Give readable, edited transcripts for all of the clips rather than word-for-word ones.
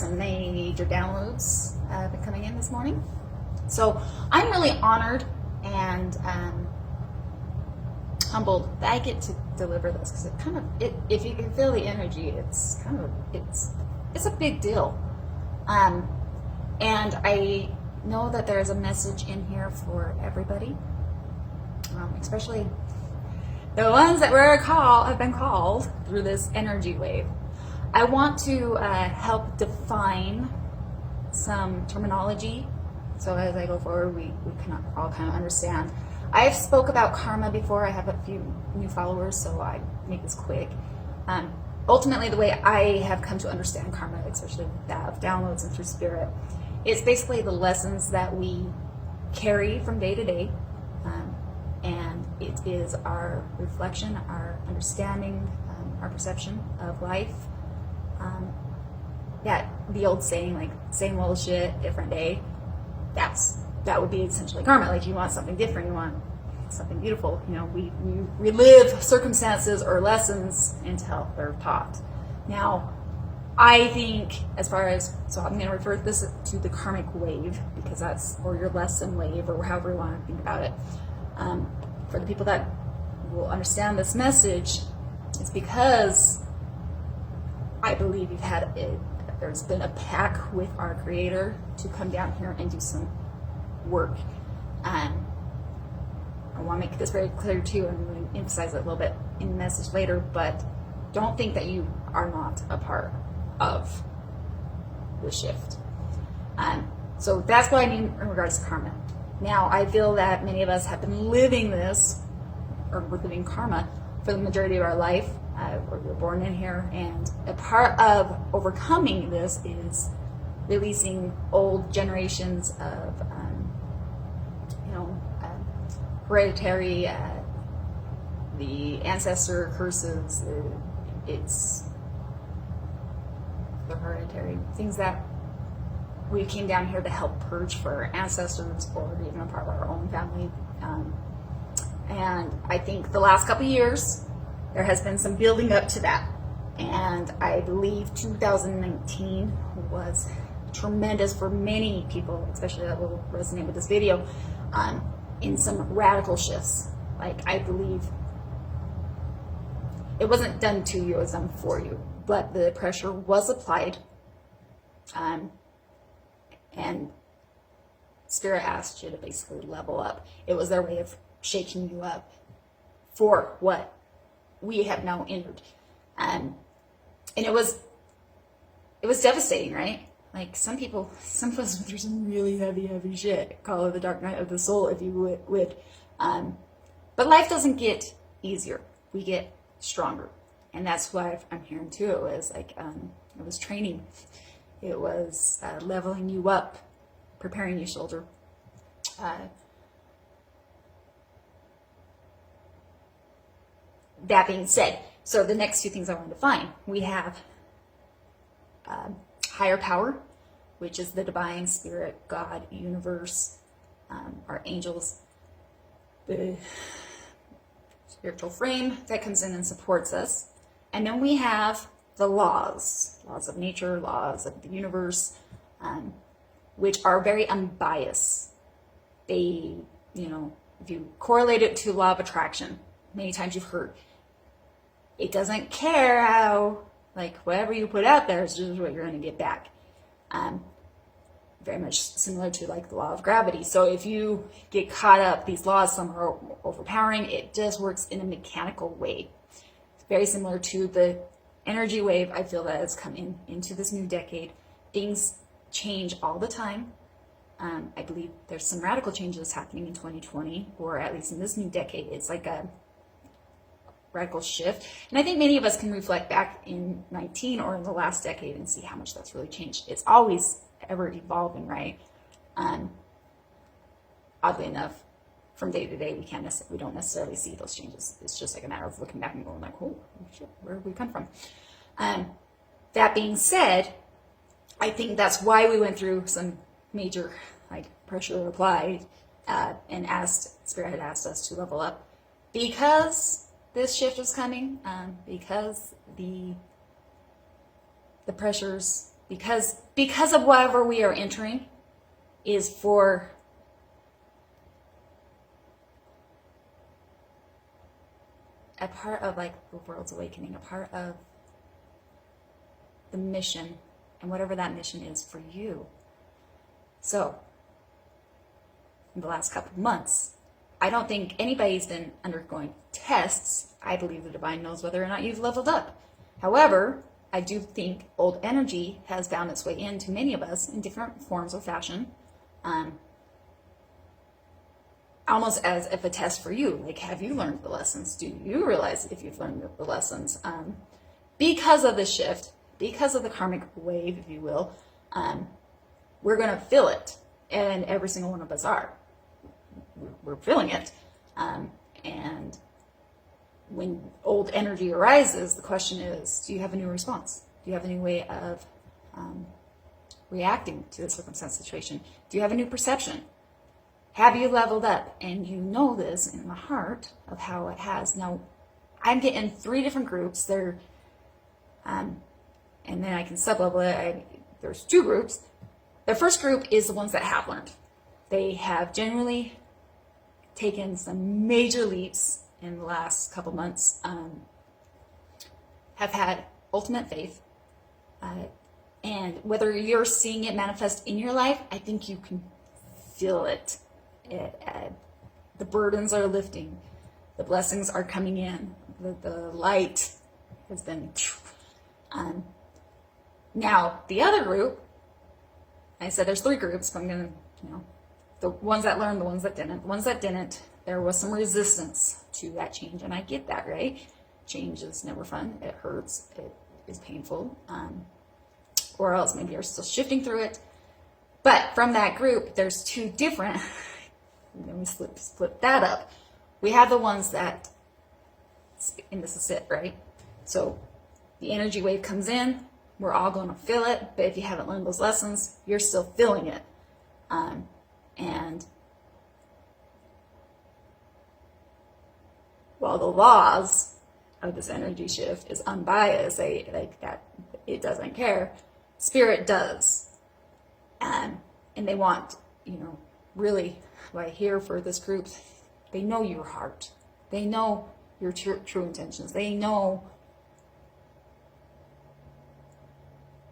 some major downloads been coming in this morning. So I'm really honored and humbled that I get to deliver this, because if you can feel the energy, it's a big deal. And I know that there's a message in here for everybody, especially the ones that have been called through this energy wave. I want to help define some terminology, so as I go forward, we can all kind of understand. I've spoke about karma before. I have a few new followers, so I make this quick. Ultimately, the way I have come to understand karma, especially with that of downloads and through spirit, it's basically the lessons that we carry from day to day, and it is our reflection, our understanding, our perception of life. The old saying, like, same old shit, different day, that would be essentially karma. Like, you want something different, you want something beautiful. We relive circumstances or lessons until they're taught. Now, I think so I'm going to refer this to the karmic wave, because or your lesson wave, or however you want to think about it. For the people that will understand this message, it's because I believe there's been a pact with our Creator to come down here and do some work. I want to make this very clear too, and I'm going to emphasize it a little bit in the message later, but don't think that you are not a part of the shift. So that's what I mean in regards to karma. Now, I feel that many of us have been living this, or we're living karma, for the majority of our life. We're born in here, and a part of overcoming this is releasing old generations of hereditary, the ancestor curses. It's the hereditary things that we came down here to help purge for our ancestors, or even a part of our own family. And I think the last couple of years, there has been some building up to that. And I believe 2019 was tremendous for many people, especially that will resonate with this video, in some radical shifts. Like, I believe it wasn't done to you, it was done for you. But the pressure was applied. And Spirit asked you to basically level up. It was their way of shaking you up for what we have now entered. And it was devastating, right? Like, some of us went through some really heavy shit. Call it the dark night of the soul, if you would. But life doesn't get easier. We get stronger. And that's why I'm hearing too. It was like, it was training. It was leveling you up, preparing you shoulder. That being said, so the next two things I want to define, we have higher power, which is the divine spirit, God, universe, our angels, the spiritual frame that comes in and supports us. And then we have the laws of nature, laws of the universe, which are very unbiased. They, if you correlate it to law of attraction, many times you've heard, it doesn't care how, like, whatever you put out there is just what you're going to get back. Very much similar to, like, the law of gravity. So if you get caught up, these laws, some are overpowering, it just works in a mechanical way. It's very similar to the energy wave I feel that has come into this new decade. Things change all the time. I believe there's some radical changes happening in 2020, or at least in this new decade. It's like a radical shift. And I think many of us can reflect back in 19 or in the last decade and see how much that's really changed. It's always ever evolving, right? Oddly enough, from day to day, we don't necessarily see those changes. It's just like a matter of looking back and going like, oh shit, where did we come from? That being said, I think that's why we went through some major, like, pressure applied, and Spirit had asked us to level up, because this shift was coming, because the pressures because of whatever we are entering is for a part of like the world's awakening, a part of the mission, and whatever that mission is for you. So in the last couple of months, I don't think anybody's been undergoing tests. I believe the divine knows whether or not you've leveled up. However, I do think old energy has found its way into many of us in different forms or fashion. Almost as if a test for you. Like, have you learned the lessons? Do you realize if you've learned the lessons? Because of the shift, because of the karmic wave, if you will, we're going to feel it. And every single one of us are. We're feeling it. And when old energy arises, the question is, do you have a new response? Do you have a new way of reacting to the circumstance situation? Do you have a new perception? Have you leveled up? And you know this in the heart of how it has. Now, I'm getting 3 different groups. They're, and then I can sub-level it. There's 2 groups. The first group is the ones that have learned. They have genuinely taken some major leaps in the last couple months, have had ultimate faith. And whether you're seeing it manifest in your life, I think you can feel it. The burdens are lifting. The blessings are coming in. The light has been... now, the other group, I said there's 3 groups, but I'm going to, the ones that learned, the ones that didn't. The ones that didn't, there was some resistance to that change, and I get that, right? Change is never fun. It hurts. It is painful. Or else maybe you're still shifting through it. But from that group, there's 2 different... Let me split that up. We have the ones that, and this is it, right? So the energy wave comes in, we're all going to feel it, but if you haven't learned those lessons, you're still feeling it. And while the laws of this energy shift is unbiased, like that, it doesn't care, spirit does. And they want, really, what I hear for this group, they know your heart. They know your true intentions. They know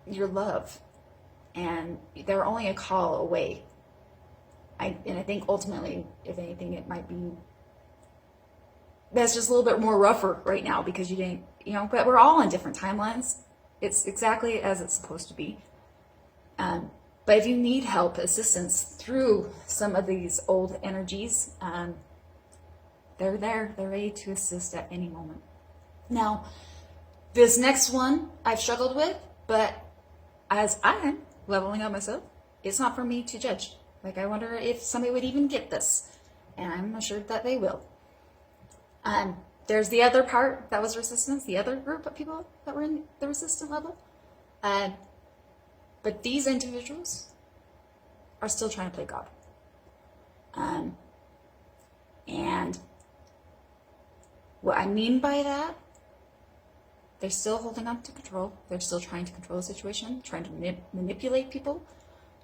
your love. And they're only a call away. I think ultimately, if anything, it might be, that's just a little bit more rougher right now because you didn't, but we're all on different timelines. It's exactly as it's supposed to be. But if you need help, assistance through some of these old energies, they're there. They're ready to assist at any moment. Now, this next one I've struggled with, but as I'm leveling up myself, it's not for me to judge. Like, I wonder if somebody would even get this. And I'm assured that they will. There's the other part that was resistance, the other group of people that were in the resistant level. But these individuals are still trying to play God. And what I mean by that, they're still holding on to control. They're still trying to control the situation, trying to manipulate people,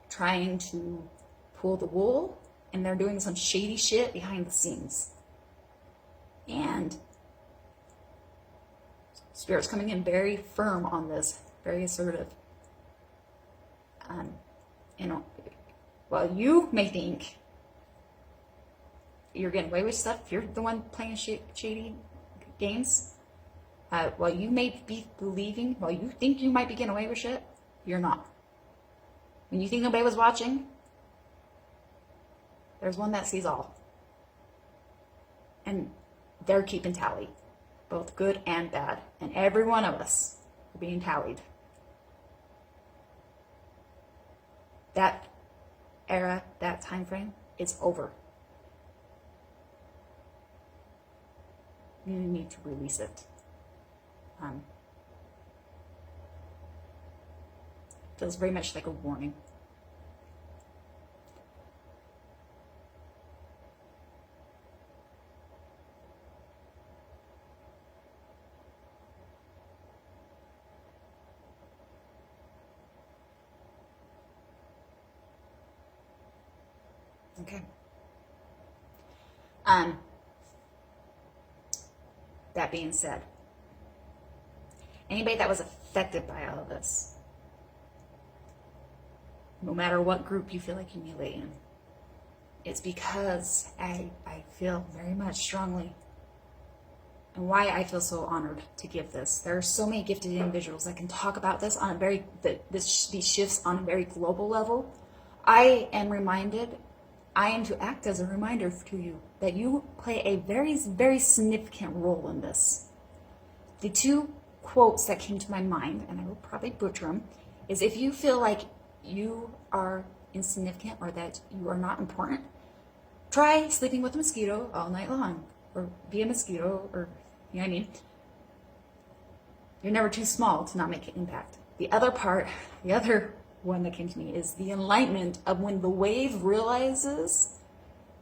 trying to pull the wool, and they're doing some shady shit behind the scenes. And Spirit's coming in very firm on this, very assertive. While you may think you're getting away with stuff, if you're the one playing shady games, while you may be believing, while you think you might be getting away with shit, you're not. When you think nobody was watching, there's one that sees all. And they're keeping tally, both good and bad. And every one of us are being tallied. That era, that time frame, is over. You need to release it. Feels very much like a warning. Okay. That being said, anybody that was affected by all of this, no matter what group you feel like you relate in, it's because I feel very much strongly, and why I feel so honored to give this. There are so many gifted individuals that can talk about this on a very, these shifts on a very global level. I am to act as a reminder to you that you play a very, very significant role in this. The two quotes that came to my mind, and I will probably butcher them, is if you feel like you are insignificant or that you are not important, try sleeping with a mosquito all night long, or be a mosquito, or, you know what I mean? You're never too small to not make an impact. The other one that came to me is the enlightenment of when the wave realizes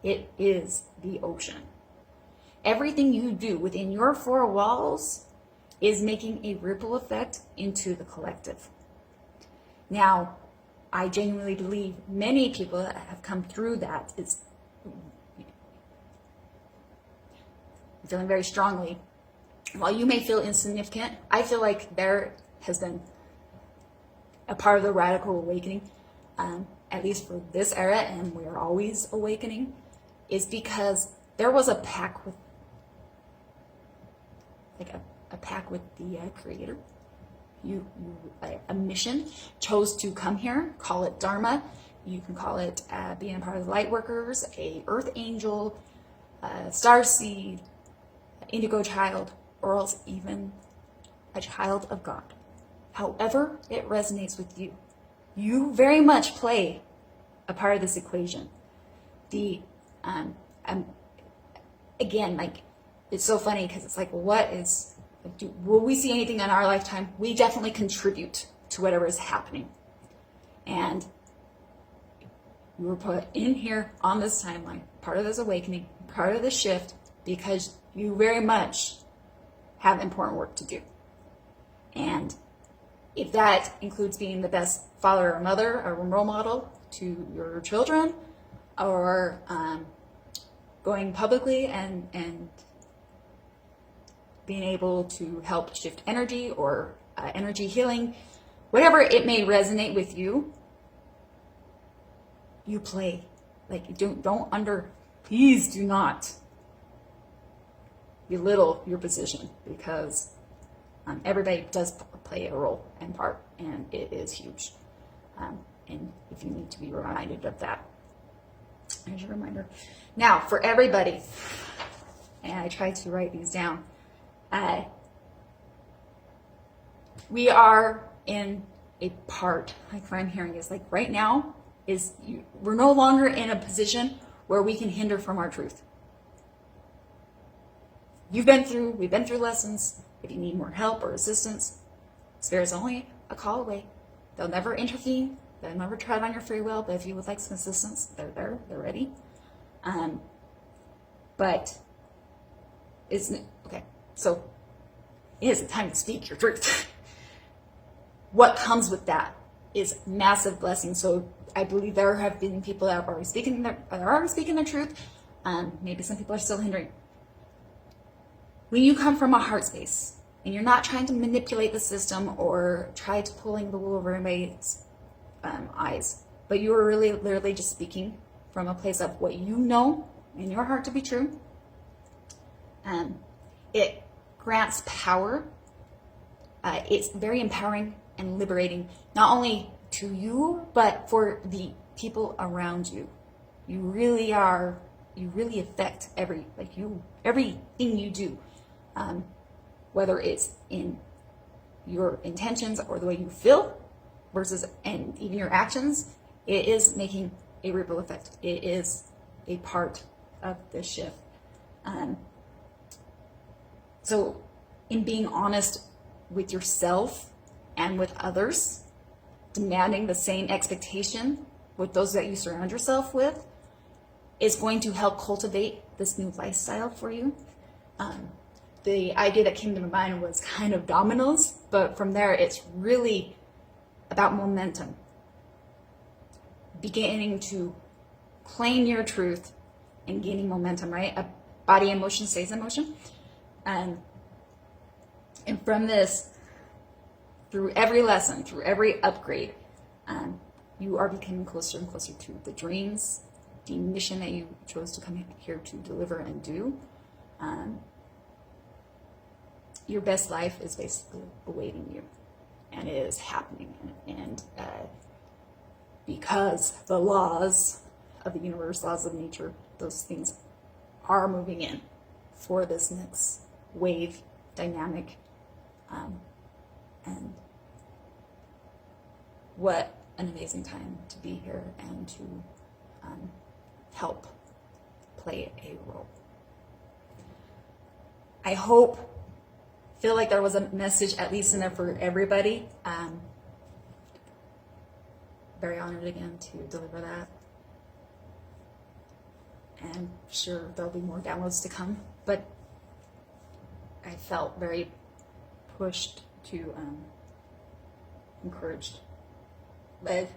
it is the ocean. Everything you do within your four walls is making a ripple effect into the collective. Now, I genuinely believe many people that have come through that is feeling very strongly. While you may feel insignificant, I feel like there has been a part of the radical awakening, at least for this era, and we are always awakening, is because there was a pact with, like a pact with the Creator. A mission chose to come here. Call it Dharma. You can call it being a part of the light workers, a earth angel, star seed, indigo child, or else even a child of God. However it resonates with you, you very much play a part of this equation. Again, like, it's so funny because it's like, will we see anything in our lifetime? We definitely contribute to whatever is happening. And you were put in here on this timeline, part of this awakening, part of this shift, because you very much have important work to do. And if that includes being the best father or mother or role model to your children, or going publicly and being able to help shift energy or energy healing, whatever it may resonate with you, you play. Like, please do not belittle your position, because everybody does play a role and part, and it is huge. And if you need to be reminded of that, there's your reminder. Now, for everybody, and I tried to write these down, we are in a part, like what I'm hearing is like right now, we're no longer in a position where we can hinder from our truth. We've been through lessons. If you need more help or assistance, Spirit's only a call away. They'll never intervene. They'll never tread on your free will, but if you would like some assistance, they're there, they're ready. But okay, so it is the time to speak your truth. What comes with that is massive blessing. So I believe there have been people that are already speaking their truth. Maybe some people are still hindering. When you come from a heart space and you're not trying to manipulate the system or try to pulling the wool over anybody's eyes, but you are really literally just speaking from a place of what you know in your heart to be true, it grants power. It's very empowering and liberating, not only to you, but for the people around you. You really affect everything you do, whether it's in your intentions or the way you feel and even your actions. It is making a ripple effect. It is a part of the shift. So in being honest with yourself and with others, demanding the same expectation with those that you surround yourself with, is going to help cultivate this new lifestyle for you. The idea that came to my mind was kind of dominoes, but from there it's really about momentum. Beginning to claim your truth and gaining momentum, right? A body in motion stays in motion. And from this, through every lesson, through every upgrade, you are becoming closer and closer to the dreams, the mission that you chose to come here to deliver and do. Your best life is basically awaiting you, and it is happening. And because the laws of the universe, laws of nature, those things are moving in for this next wave dynamic. And what an amazing time to be here and to help play a role. I feel like there was a message at least in there for everybody. Very honored again to deliver that. And sure, there'll be more downloads to come, but I felt very pushed to, encouraged, led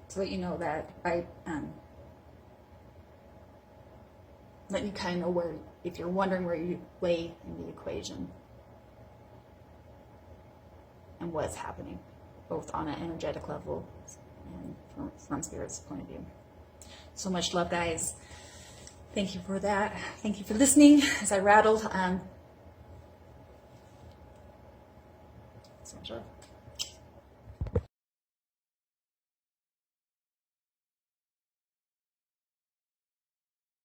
to let you know that I let you kind of know where, if you're wondering where you lay in the equation and what's happening, both on an energetic level and from Spirit's point of view. So much love, guys. Thank you for that. Thank you for listening as I rattled. So much love.